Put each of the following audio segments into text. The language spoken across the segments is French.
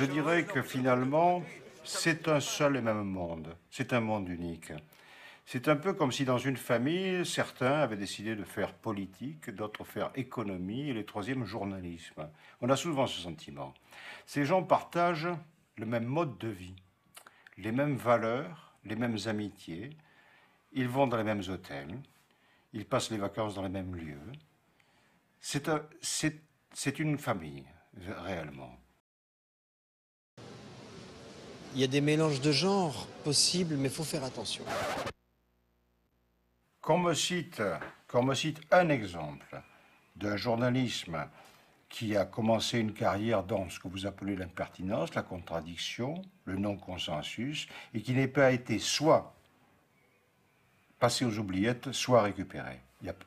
dirais que finalement, c'est un seul et même monde. C'est un monde unique. C'est un peu comme si dans une famille, certains avaient décidé de faire politique, d'autres faire économie et les troisièmes journalisme. On a souvent ce sentiment. Ces gens partagent le même mode de vie, les mêmes valeurs, les mêmes amitiés. Ils vont dans les mêmes hôtels, ils passent les vacances dans les mêmes lieux. C'est une famille, réellement. Il y a des mélanges de genres possibles, mais il faut faire attention. Qu'on me cite un exemple d'un journalisme qui a commencé une carrière dans ce que vous appelez l'impertinence, la contradiction, le non-consensus, et qui n'ait pas été soit passé aux oubliettes, soit récupéré.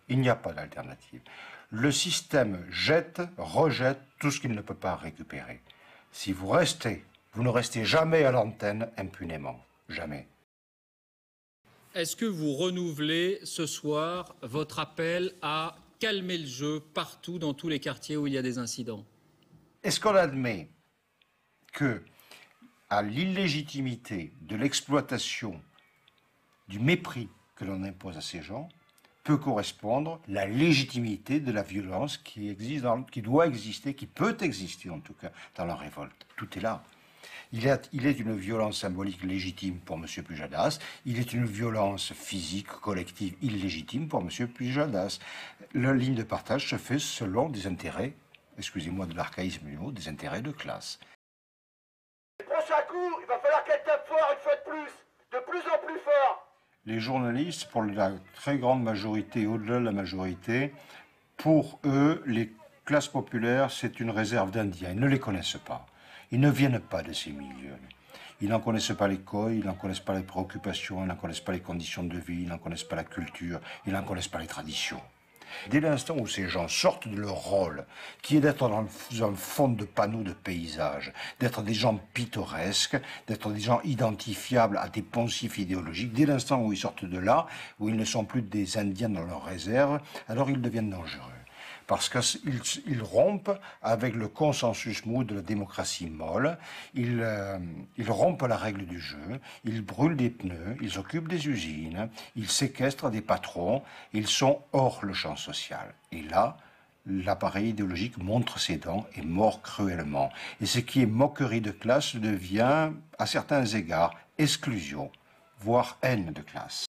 Il n'y a pas d'alternative. Le système rejette tout ce qu'il ne peut pas récupérer. Si vous restez, vous ne restez jamais à l'antenne impunément. Jamais. Est-ce que vous renouvelez ce soir votre appel à calmer le jeu partout dans tous les quartiers où il y a des incidents? Est-ce qu'on admet que, à l'illégitimité de l'exploitation, du mépris que l'on impose à ces gens, peut correspondre la légitimité de la violence qui doit exister, qui peut exister en tout cas, dans la révolte? Tout est là. Il est une violence symbolique légitime pour M. Pujadas. Il est une violence physique, collective, illégitime pour M. Pujadas. La ligne de partage se fait selon des intérêts, excusez-moi de l'archaïsme du mot, des intérêts de classe. Le prochain coup, il va falloir qu'elle tape fort une fois de plus en plus fort. Les journalistes, pour la très grande majorité, au-delà de la majorité, pour eux, les classes populaires, c'est une réserve d'Indiens. Ils ne les connaissent pas. Ils ne viennent pas de ces milieux. Ils n'en connaissent pas les codes, ils n'en connaissent pas les préoccupations, ils n'en connaissent pas les conditions de vie, ils n'en connaissent pas la culture, ils n'en connaissent pas les traditions. Dès l'instant où ces gens sortent de leur rôle, qui est d'être dans un fond de panneau de paysage, d'être des gens pittoresques, d'être des gens identifiables à des poncifs idéologiques, dès l'instant où ils sortent de là, où ils ne sont plus des Indiens dans leur réserve, alors ils deviennent dangereux. Parce qu'ils rompent avec le consensus mou de la démocratie molle, ils rompent la règle du jeu, ils brûlent des pneus, ils occupent des usines, ils séquestrent des patrons, ils sont hors le champ social. Et là, l'appareil idéologique montre ses dents et mord cruellement. Et ce qui est moquerie de classe devient, à certains égards, exclusion, voire haine de classe.